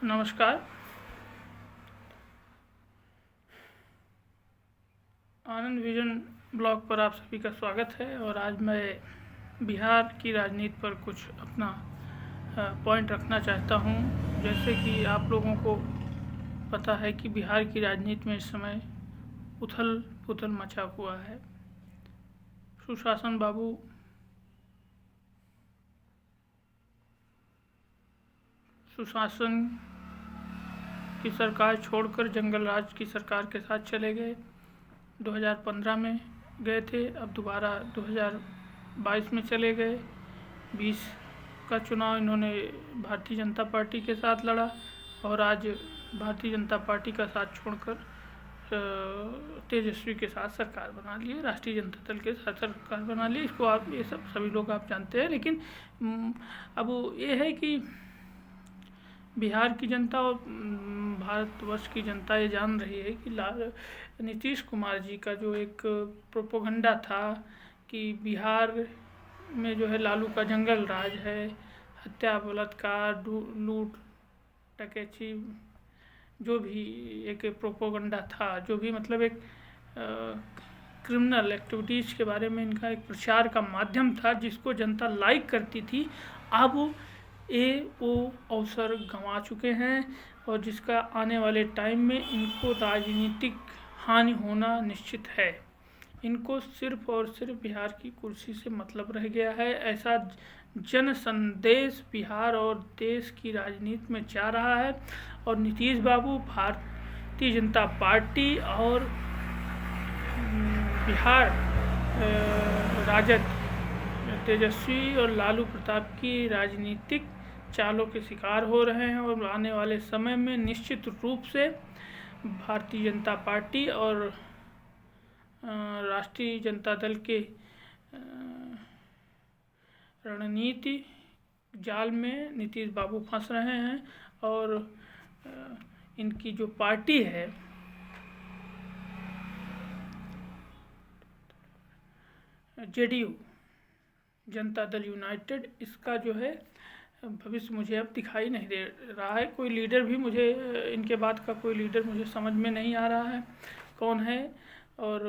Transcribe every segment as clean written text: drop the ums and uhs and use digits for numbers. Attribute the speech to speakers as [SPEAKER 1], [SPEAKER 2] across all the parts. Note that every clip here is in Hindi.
[SPEAKER 1] नमस्कार। आनंद विजन ब्लॉग पर आप सभी का स्वागत है और आज मैं बिहार की राजनीति पर कुछ अपना पॉइंट रखना चाहता हूं। जैसे कि आप लोगों को पता है कि बिहार की राजनीति में इस समय उथल पुथल मचा हुआ है। सुशासन बाबू सुशासन की सरकार छोड़कर जंगल राज की सरकार के साथ चले गए। 2015 में गए थे, अब दोबारा 2022 में चले गए। 20 का चुनाव इन्होंने भारतीय जनता पार्टी के साथ लड़ा और आज भारतीय जनता पार्टी का साथ छोड़कर तेजस्वी के साथ सरकार बना ली, राष्ट्रीय जनता दल के साथ सरकार बना ली। इसको आप ये सब सभी लोग आप जानते हैं। लेकिन अब ये है कि बिहार की जनता और भारतवर्ष की जनता ये जान रही है कि नीतीश कुमार जी का जो एक प्रोपोगंडा था कि बिहार में जो है लालू का जंगल राज है, हत्या बलात्कार लूट डकैती, जो भी एक प्रोपोगंडा था, जो भी मतलब एक क्रिमिनल एक्टिविटीज़ के बारे में इनका एक प्रचार का माध्यम था जिसको जनता लाइक करती थी, अब वो अवसर गंवा चुके हैं और जिसका आने वाले टाइम में इनको राजनीतिक हानि होना निश्चित है। इनको सिर्फ और सिर्फ बिहार की कुर्सी से मतलब रह गया है। ऐसा जन संदेश बिहार और देश की राजनीति में जा रहा है और नीतीश बाबू भारतीय जनता पार्टी और बिहार राजद तेजस्वी और लालू प्रताप की राजनीतिक चालों के शिकार हो रहे हैं और आने वाले समय में निश्चित रूप से भारतीय जनता पार्टी और राष्ट्रीय जनता दल के रणनीति जाल में नीतीश बाबू फंस रहे हैं और इनकी जो पार्टी है जेडीयू जनता दल यूनाइटेड, इसका जो है भविष्य मुझे अब दिखाई नहीं दे रहा है। कोई लीडर भी मुझे इनके बाद का कोई लीडर मुझे समझ में नहीं आ रहा है कौन है और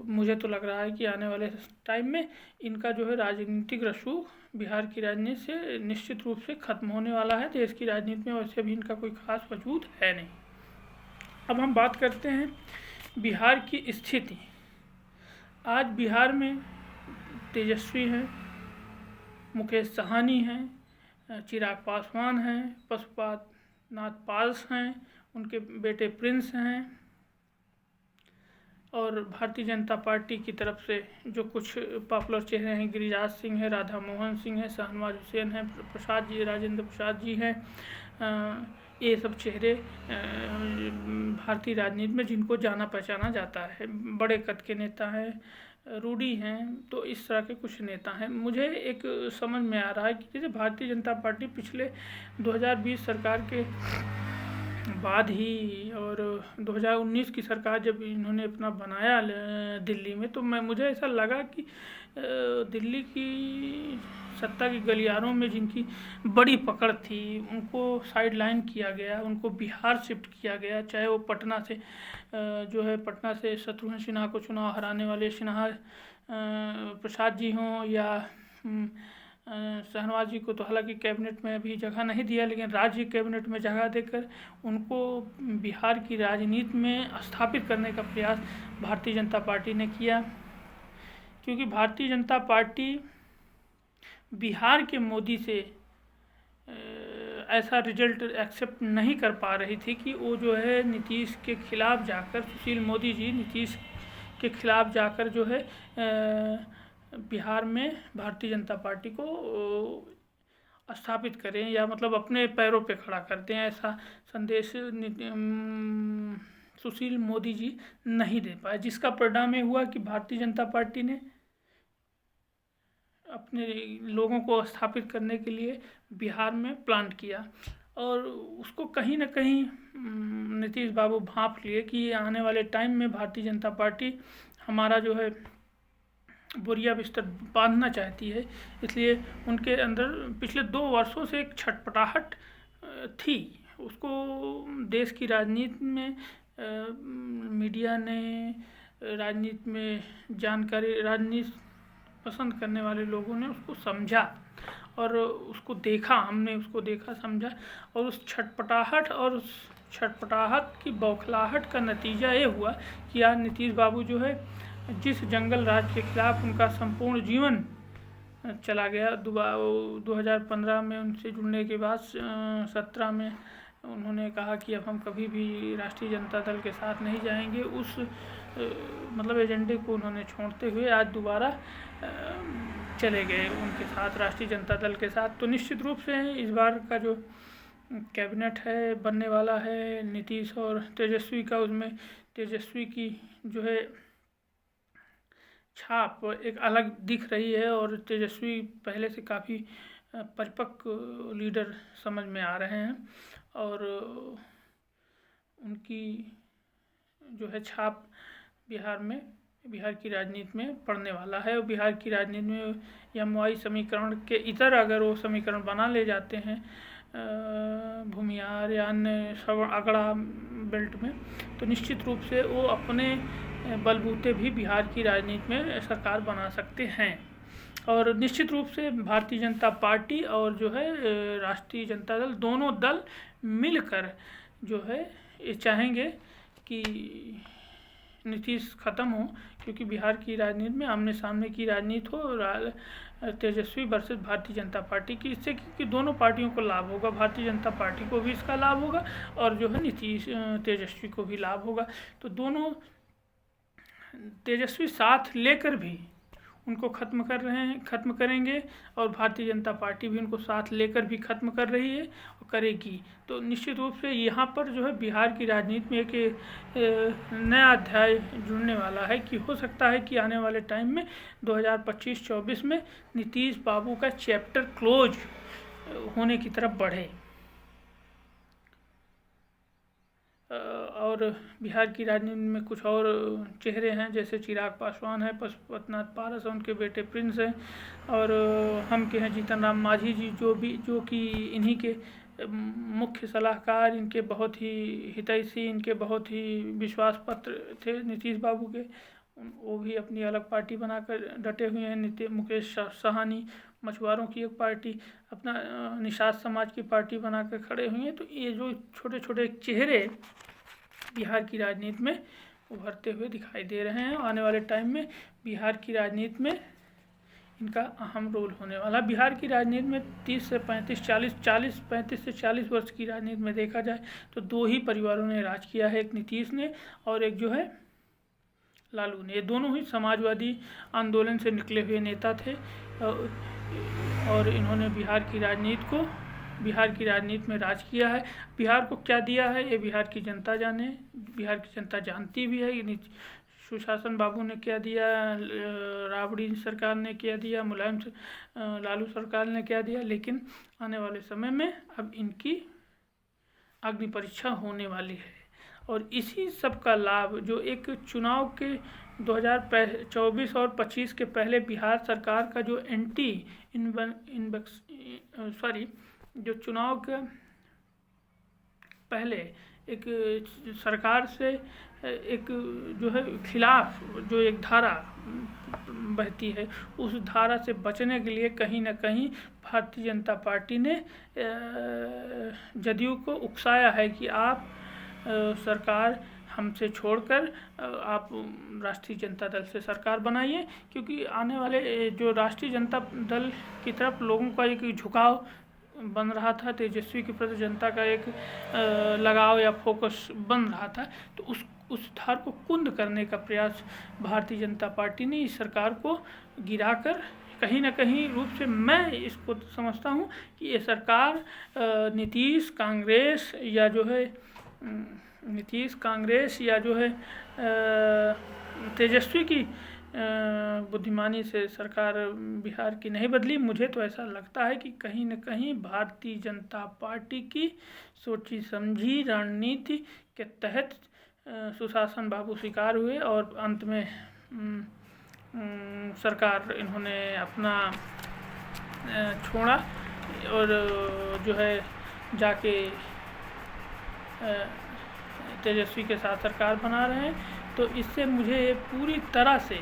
[SPEAKER 1] मुझे तो लग रहा है कि आने वाले टाइम में इनका जो है राजनीतिक रसूख बिहार की राजनीति से निश्चित रूप से ख़त्म होने वाला है। देश की राजनीति में वैसे भी इनका कोई ख़ास वजूद है नहीं। अब हम बात करते हैं बिहार की स्थिति। आज बिहार में तेजस्वी हैं, मुकेश साहनी हैं, चिराग पासवान हैं, पशुपत नाथ पास हैं, उनके बेटे प्रिंस हैं और भारतीय जनता पार्टी की तरफ से जो कुछ पॉपुलर चेहरे हैं, गिरिराज सिंह है, राधा मोहन सिंह है, शाहनवाज हुसैन है, प्रसाद जी, राजेंद्र प्रसाद जी हैं। ये सब चेहरे भारतीय राजनीति में जिनको जाना पहचाना जाता है, बड़े कद के नेता हैं, रूडी हैं, तो इस तरह के कुछ नेता हैं। मुझे एक समझ में आ रहा है कि जैसे भारतीय जनता पार्टी पिछले 2020 सरकार के बाद ही और 2019 की सरकार जब इन्होंने अपना बनाया दिल्ली में, तो मुझे ऐसा लगा कि दिल्ली की सत्ता की गलियारों में जिनकी बड़ी पकड़ थी उनको साइड लाइन किया गया, उनको बिहार शिफ्ट किया गया। चाहे वो पटना से जो है पटना से शत्रुघ्न सिन्हा को चुनाव हराने वाले सिन्हा प्रसाद जी हों या शाहनवाज जी को तो हालांकि कैबिनेट में अभी जगह नहीं दिया, लेकिन राज्य कैबिनेट में जगह देकर उनको बिहार की राजनीति में स्थापित करने का प्रयास भारतीय जनता पार्टी ने किया। क्योंकि भारतीय जनता पार्टी बिहार के मोदी से ऐसा रिजल्ट एक्सेप्ट नहीं कर पा रही थी कि वो जो है नीतीश के खिलाफ जाकर, सुशील मोदी जी नीतीश के खिलाफ जाकर जो है बिहार में भारतीय जनता पार्टी को स्थापित करें या मतलब अपने पैरों पे खड़ा कर दें। ऐसा संदेश सुशील मोदी जी नहीं दे पाए, जिसका परिणाम ये हुआ कि भारतीय जनता पार्टी ने अपने लोगों को स्थापित करने के लिए बिहार में प्लांट किया और उसको कहीं ना कहीं नीतीश बाबू भांप लिए कि आने वाले टाइम में भारतीय जनता पार्टी हमारा जो है बोरिया बिस्तर बांधना चाहती है। इसलिए उनके अंदर पिछले 2 वर्षों से एक छटपटाहट थी, उसको देश की राजनीति में मीडिया ने, राजनीति में जानकारी, राजनीति पसंद करने वाले लोगों ने उसको समझा और उसको देखा, हमने उसको देखा, समझा, और उस छटपटाहट की बौखलाहट का नतीजा ये हुआ कि आज नीतीश बाबू जो है, जिस जंगल राज के खिलाफ उनका संपूर्ण जीवन चला गया, 2015 में उनसे जुड़ने के बाद 17 में उन्होंने कहा कि अब हम कभी भी राष्ट्रीय जनता दल के साथ नहीं जाएंगे, उस मतलब एजेंडे को उन्होंने छोड़ते हुए आज दोबारा चले गए उनके साथ, राष्ट्रीय जनता दल के साथ। तो निश्चित रूप से इस बार का जो कैबिनेट है बनने वाला है नीतीश और तेजस्वी का, उसमें तेजस्वी की जो है छाप एक अलग दिख रही है और तेजस्वी पहले से काफ़ी परिपक्व लीडर समझ में आ रहे हैं और उनकी जो है छाप बिहार की राजनीति में पड़ने वाला है। और बिहार की राजनीति में यमुनाई समीकरण के इतर अगर वो समीकरण बना ले जाते हैं भूमिहार या अन्य अगड़ा बेल्ट में, तो निश्चित रूप से वो अपने बलबूते भी बिहार की राजनीति में सरकार बना सकते हैं। और निश्चित रूप से भारतीय जनता पार्टी और जो है राष्ट्रीय जनता दल, दोनों दल मिलकर जो है ये चाहेंगे कि नीतीश ख़त्म हो, क्योंकि बिहार की राजनीति में आमने सामने की राजनीति हो तेजस्वी वर्सेस भारतीय जनता पार्टी की, इससे क्योंकि दोनों पार्टियों को लाभ होगा, भारतीय जनता पार्टी को भी इसका लाभ होगा और जो है तेजस्वी को भी लाभ होगा। तो दोनों तेजस्वी साथ लेकर भी उनको ख़त्म करेंगे और भारतीय जनता पार्टी भी उनको साथ लेकर भी ख़त्म कर रही है और करेगी। तो निश्चित रूप से यहाँ पर जो है बिहार की राजनीति में एक नया अध्याय जुड़ने वाला है कि हो सकता है कि आने वाले टाइम में 2025-24 में नीतीश बाबू का चैप्टर क्लोज होने की तरफ बढ़े। और बिहार की राजनीति में कुछ और चेहरे हैं, जैसे चिराग पासवान है, पशुपतिनाथ पारस है, उनके बेटे प्रिंस हैं, और हम के हैं जीतन राम मांझी जी, जो कि इन्हीं के मुख्य सलाहकार, इनके बहुत ही हितैषी, इनके बहुत ही विश्वास पात्र थे नीतीश बाबू के। वो भी अपनी अलग पार्टी बनाकर डटे हुए हैं। मुकेश साहनी मछुआरों की एक पार्टी, अपना निषाद समाज की पार्टी बनाकर खड़े हुए हैं। तो ये जो छोटे छोटे चेहरे बिहार की राजनीति में उभरते हुए दिखाई दे रहे हैं, आने वाले टाइम में बिहार की राजनीति में इनका अहम रोल होने वाला। बिहार की राजनीति में 30 से 35 से 40 वर्ष की राजनीति में देखा जाए तो दो ही परिवारों ने राज किया है, एक नीतीश ने और एक जो है लालू ने। ये दोनों ही समाजवादी आंदोलन से निकले हुए नेता थे और इन्होंने बिहार की राजनीति में राज किया है। बिहार को क्या दिया है ये बिहार की जनता जाने, बिहार की जनता जानती भी है। सुशासन बाबू ने क्या दिया, राबड़ी सरकार ने क्या दिया, लालू सरकार ने क्या दिया, लेकिन आने वाले समय में अब इनकी अग्नि परीक्षा होने वाली है। और इसी सब का लाभ जो एक चुनाव के 2024 और 25 के पहले बिहार सरकार का जो जो चुनाव के पहले एक सरकार से एक जो है खिलाफ जो एक धारा बहती है, उस धारा से बचने के लिए कहीं ना कहीं भारतीय जनता पार्टी ने जदयू को उकसाया है कि आप सरकार हमसे छोड़कर आप राष्ट्रीय जनता दल से सरकार बनाइए, क्योंकि आने वाले जो राष्ट्रीय जनता दल की तरफ लोगों का एक झुकाव बन रहा था, तेजस्वी के प्रति जनता का एक लगाव या फोकस बन रहा था। तो उस धार को कुंद करने का प्रयास भारतीय जनता पार्टी ने इस सरकार को गिराकर कहीं ना कहीं रूप से, मैं इसको समझता हूँ कि ये सरकार नीतीश कांग्रेस या जो है तेजस्वी की बुद्धिमानी से सरकार बिहार की नहीं बदली। मुझे तो ऐसा लगता है कि कहीं न कहीं भारतीय जनता पार्टी की सोची समझी रणनीति के तहत सुशासन बाबू शिकार हुए और अंत में सरकार इन्होंने अपना छोड़ा और जो है जाके तेजस्वी के साथ सरकार बना रहे हैं। तो इससे मुझे पूरी तरह से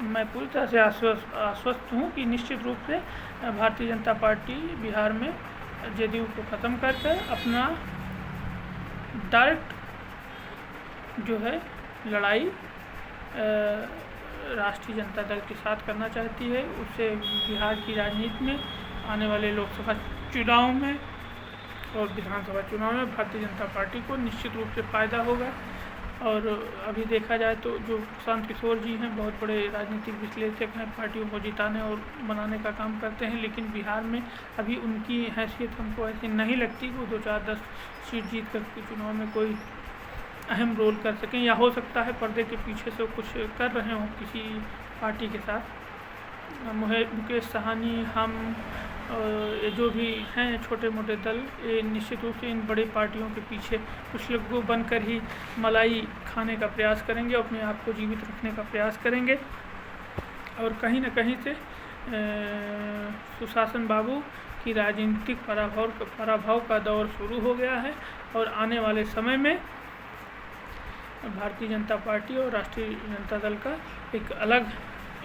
[SPEAKER 1] मैं पूरी तरह से आश्वस्त हूँ कि निश्चित रूप से भारतीय जनता पार्टी बिहार में जेडीयू को ख़त्म करके अपना डायरेक्ट जो है लड़ाई राष्ट्रीय जनता दल के साथ करना चाहती है। उससे बिहार की राजनीति में आने वाले लोकसभा चुनाव में और विधानसभा चुनाव में भारतीय जनता पार्टी को निश्चित रूप से फ़ायदा होगा। और अभी देखा जाए तो जो प्रशांत किशोर जी हैं बहुत बड़े राजनीतिक विश्लेषक हैं, पार्टियों को जिताने और बनाने का काम करते हैं, लेकिन बिहार में अभी उनकी हैसियत हमको ऐसी नहीं लगती कि वो 2-4-10 सीट जीत कर के चुनाव में कोई अहम रोल कर सकें, या हो सकता है पर्दे के पीछे से कुछ कर रहे हों किसी पार्टी के साथ। मुकेश साहनी, हम जो भी हैं छोटे मोटे दल, ये निश्चित रूप से इन बड़ी पार्टियों के पीछे कुछ लोग बनकर ही मलाई खाने का प्रयास करेंगे, अपने आप को जीवित रखने का प्रयास करेंगे। और कहीं न कहीं से सुशासन बाबू की राजनीतिक पराभव का दौर शुरू हो गया है और आने वाले समय में भारतीय जनता पार्टी और राष्ट्रीय जनता दल का एक अलग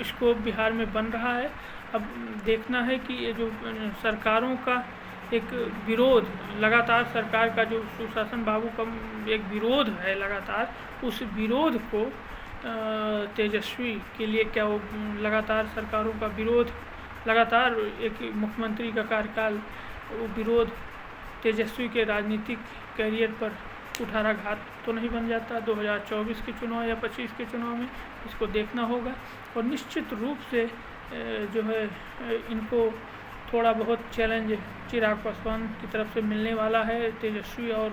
[SPEAKER 1] स्कोप बिहार में बन रहा है। अब देखना है कि ये जो सरकारों का एक विरोध, लगातार सरकार का जो सुशासन बाबू का एक विरोध है लगातार, उस विरोध को तेजस्वी के लिए क्या वो लगातार सरकारों का विरोध, लगातार एक मुख्यमंत्री का कार्यकाल, वो विरोध तेजस्वी के राजनीतिक कैरियर पर कुठाराघात तो नहीं बन जाता 2024 के चुनाव या 25 के चुनाव में। इसको देखना होगा और निश्चित रूप से जो है इनको थोड़ा बहुत चैलेंज चिराग पासवान की तरफ से मिलने वाला है, तेजस्वी और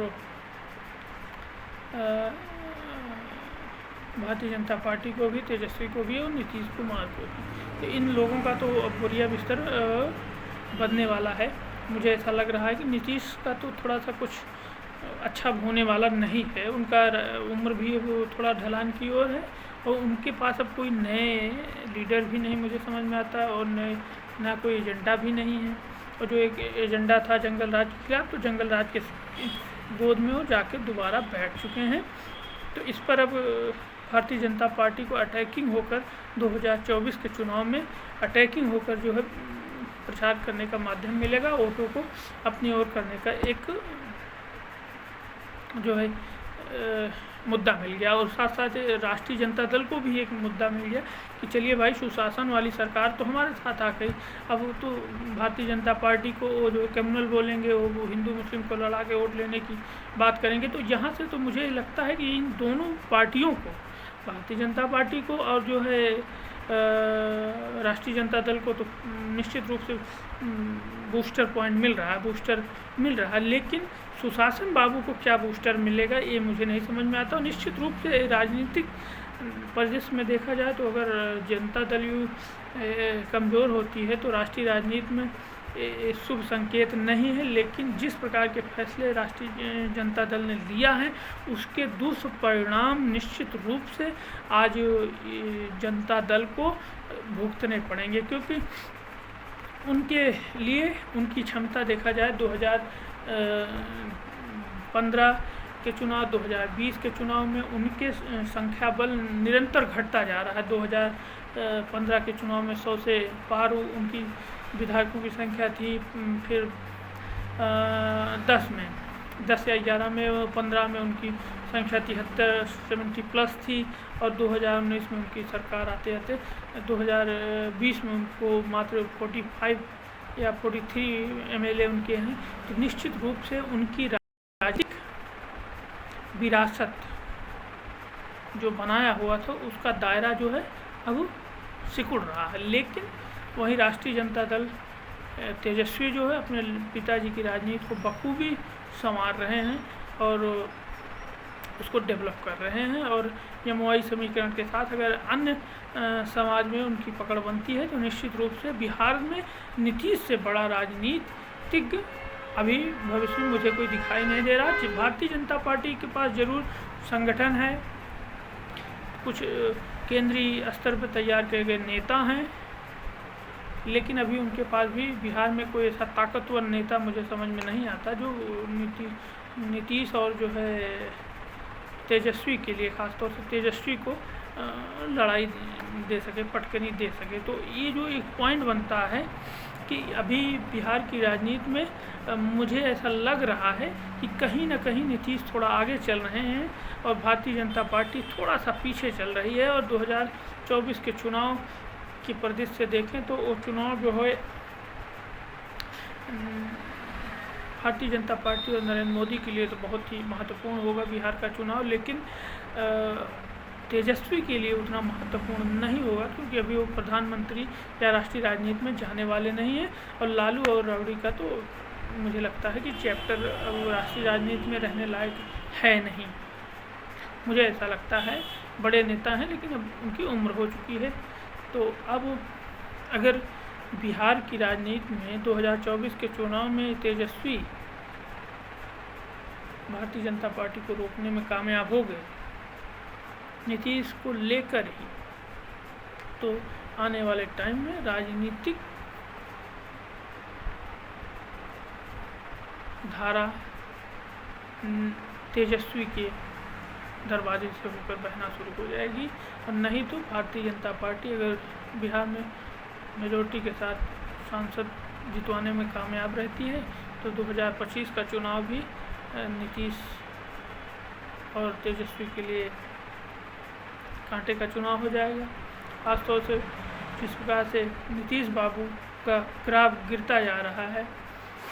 [SPEAKER 1] भारतीय जनता पार्टी को भी, तेजस्वी को भी और नीतीश कुमार को भी। तो इन लोगों का तो अब बोरिया बिस्तर बदलने वाला है। मुझे ऐसा लग रहा है कि नीतीश का तो थोड़ा सा कुछ अच्छा होने वाला नहीं है, उनका उम्र भी वो थोड़ा ढलान की ओर है और उनके पास अब कोई नए लीडर भी नहीं मुझे समझ में आता और ना कोई एजेंडा भी नहीं है। और जो एक एजेंडा था जंगल राज के खिलाफ, तो जंगल राज के गोद में वो जाके दोबारा बैठ चुके हैं। तो इस पर अब भारतीय जनता पार्टी को अटैकिंग होकर 2024 के चुनाव में अटैकिंग होकर जो है प्रचार करने का माध्यम मिलेगा, वोटों को अपनी ओर करने का एक जो है मुद्दा मिल गया। और साथ साथ राष्ट्रीय जनता दल को भी एक मुद्दा मिल गया कि चलिए भाई, सुशासन वाली सरकार तो हमारे साथ आ गई, अब तो भारतीय जनता पार्टी को वो जो कम्युनल बोलेंगे, वो हिंदू मुस्लिम को लड़ा के वोट लेने की बात करेंगे। तो यहाँ से तो मुझे लगता है कि इन दोनों पार्टियों को, भारतीय जनता पार्टी को और जो है राष्ट्रीय जनता दल को, तो निश्चित रूप से बूस्टर पॉइंट मिल रहा है, बूस्टर मिल रहा है। लेकिन सुशासन बाबू को क्या बूस्टर मिलेगा ये मुझे नहीं समझ में आता। और निश्चित रूप से राजनीतिक परिदृश्य में देखा जाए तो अगर जनता दल कमज़ोर होती है तो राष्ट्रीय राजनीति में शुभ संकेत नहीं है। लेकिन जिस प्रकार के फैसले राष्ट्रीय जनता दल ने लिया है उसके दुष्परिणाम निश्चित रूप से आज जनता दल को भुगतने पड़ेंगे, क्योंकि उनके लिए उनकी क्षमता देखा जाए 2015 के चुनाव, 2020 के चुनाव में उनके संख्या बल निरंतर घटता जा रहा है। 2015 के चुनाव में 100 से पार उनकी विधायकों की संख्या थी, फिर 10 या 11 में, 15 में उनकी संख्या 70 प्लस थी और 2019 में उनकी सरकार आते आते 2020 में उनको मात्र 45 या 43 MLA उनके हैं। तो निश्चित रूप से उनकी राजनीतिक विरासत जो बनाया हुआ था उसका दायरा जो है अब सिकुड़ रहा है। लेकिन वहीं राष्ट्रीय जनता दल तेजस्वी जो है अपने पिताजी की राजनीति को बखूबी संवार रहे हैं और उसको डेवलप कर रहे हैं। और यमुनाई समीकरण के साथ अगर अन्य समाज में उनकी पकड़ बनती है तो निश्चित रूप से बिहार में नीतीश से बड़ा राजनीतिज्ञ अभी भविष्य में मुझे कोई दिखाई नहीं दे रहा। भारतीय जनता पार्टी के पास जरूर संगठन है, कुछ केंद्रीय स्तर पर तैयार किए गए नेता हैं, लेकिन अभी उनके पास भी बिहार में कोई ऐसा ताकतवर नेता मुझे समझ में नहीं आता जो नीतीश और जो है तेजस्वी के लिए, ख़ासतौर से तेजस्वी को लड़ाई दे सके, पटकनी दे सके। तो ये जो एक पॉइंट बनता है कि अभी बिहार की राजनीति में मुझे ऐसा लग रहा है कि कहीं ना कहीं नीतीश थोड़ा आगे चल रहे हैं और भारतीय जनता पार्टी थोड़ा सा पीछे चल रही है। और 2024 के चुनाव की परिदृश्य से देखें तो वो चुनाव जो है भारतीय जनता पार्टी और नरेंद्र मोदी के लिए तो बहुत ही महत्वपूर्ण होगा बिहार का चुनाव, लेकिन तेजस्वी के लिए उतना महत्वपूर्ण नहीं होगा, क्योंकि अभी वो प्रधानमंत्री या राष्ट्रीय राजनीति में जाने वाले नहीं हैं। और लालू और राबड़ी का तो मुझे लगता है कि चैप्टर अब राष्ट्रीय राजनीति में रहने लायक है नहीं, मुझे ऐसा लगता है। बड़े नेता हैं लेकिन अब उनकी उम्र हो चुकी है। तो अब अगर बिहार की राजनीति में 2024 के चुनाव में तेजस्वी भारतीय जनता पार्टी को रोकने में कामयाब हो गए नीतीश को लेकर ही, तो आने वाले टाइम में राजनीतिक धारा तेजस्वी के दरवाजे से होकर बहना शुरू हो जाएगी। और नहीं तो भारतीय जनता पार्टी अगर बिहार में मेजॉरिटी के साथ सांसद जितवाने में कामयाब रहती है तो 2025 का चुनाव भी नीतीश और तेजस्वी के लिए कांटे का चुनाव हो जाएगा। खासतौर से जिस प्रकार से नीतीश बाबू का ग्राफ गिरता जा रहा है।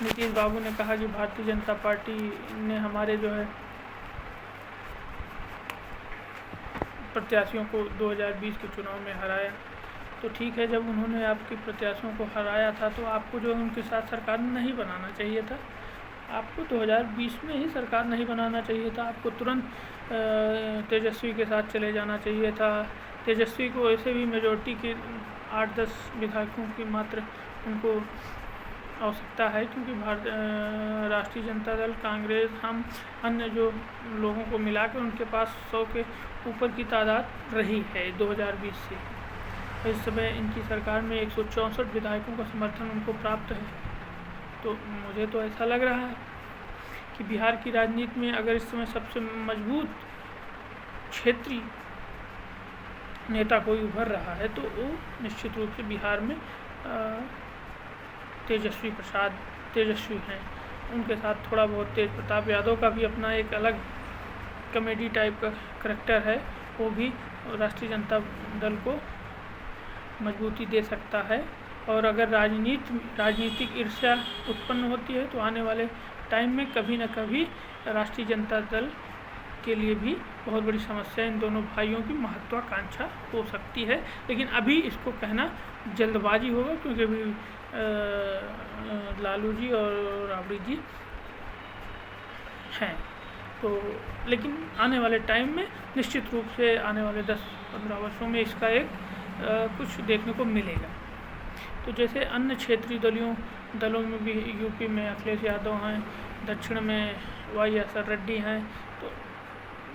[SPEAKER 1] नीतीश बाबू ने कहा कि भारतीय जनता पार्टी ने हमारे जो है प्रत्याशियों को 2020 के चुनाव में हराया। तो ठीक है, जब उन्होंने आपके प्रत्याशियों को हराया था तो आपको जो उनके साथ सरकार नहीं बनाना चाहिए था, आपको 2020 में ही सरकार नहीं बनाना चाहिए था, आपको तुरंत तेजस्वी के साथ चले जाना चाहिए था। तेजस्वी को ऐसे भी मेजॉरिटी के 8-10 विधायकों की मात्र उनको आवश्यकता है, क्योंकि राष्ट्रीय जनता दल, कांग्रेस, हम अन्य जो लोगों को मिलाकर उनके पास 100 के ऊपर की तादाद रही है 2020 से। इस समय इनकी सरकार में 164 विधायकों का समर्थन उनको प्राप्त है। तो मुझे तो ऐसा लग रहा है कि बिहार की राजनीति में अगर इस समय सबसे मजबूत क्षेत्रीय नेता कोई उभर रहा है तो वो निश्चित रूप से बिहार में तेजस्वी हैं। उनके साथ थोड़ा बहुत तेज प्रताप यादव का भी अपना एक अलग कॉमेडी टाइप का करैक्टर है, वो भी राष्ट्रीय जनता दल को मजबूती दे सकता है। और अगर राजनीतिक ईर्ष्या उत्पन्न होती है तो आने वाले टाइम में कभी न कभी राष्ट्रीय जनता दल के लिए भी बहुत बड़ी समस्या इन दोनों भाइयों की महत्वाकांक्षा हो सकती है। लेकिन अभी इसको कहना जल्दबाजी होगा, क्योंकि अभी लालू जी और राबड़ी जी हैं। तो लेकिन आने वाले टाइम में निश्चित रूप से आने वाले 10-15 वर्षों में इसका एक कुछ देखने को मिलेगा। तो जैसे अन्य क्षेत्रीय दलों में भी यूपी में अखिलेश यादव हैं, दक्षिण में YS रेड्डी हैं, तो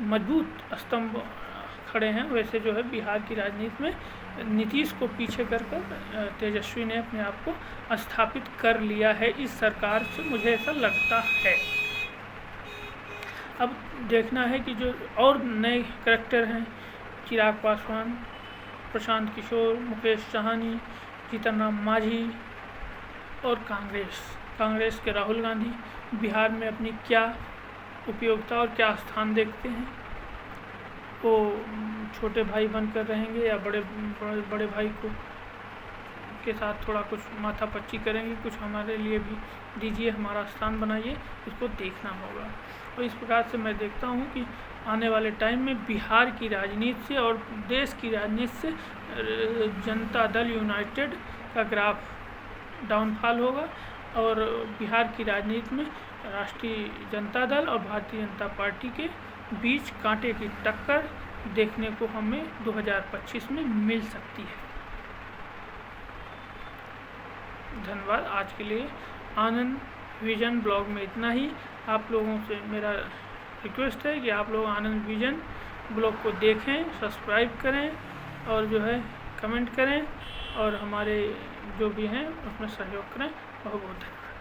[SPEAKER 1] मजबूत स्तंभ खड़े हैं, वैसे जो है बिहार की राजनीति में नीतीश को पीछे कर तेजस्वी ने अपने आप को स्थापित कर लिया है इस सरकार से, मुझे ऐसा लगता है। अब देखना है कि जो और नए करैक्टर हैं, चिराग पासवान, प्रशांत किशोर, मुकेश साहनी, जीतन राम मांझी और कांग्रेस के राहुल गांधी बिहार में अपनी क्या उपयोगिता और क्या स्थान देखते हैं। वो छोटे भाई बनकर रहेंगे या बड़े भाई के साथ थोड़ा कुछ माथापच्ची करेंगे, कुछ हमारे लिए भी दीजिए, हमारा स्थान बनाइए, इसको देखना होगा। और इस प्रकार से मैं देखता हूँ कि आने वाले टाइम में बिहार की राजनीति से और देश की राजनीति से जनता दल यूनाइटेड का ग्राफ डाउनफॉल होगा और बिहार की राजनीति में राष्ट्रीय जनता दल और भारतीय जनता पार्टी के बीच कांटे की टक्कर देखने को हमें 2025 में मिल सकती है। धन्यवाद। आज के लिए आनंद विजन ब्लॉग में इतना ही। आप लोगों से मेरा रिक्वेस्ट है कि आप लोग आनंद विजन ब्लॉग को देखें, सब्सक्राइब करें और जो है कमेंट करें और हमारे जो भी हैं उसमें सहयोग करें। बहुत बहुत धन्यवाद।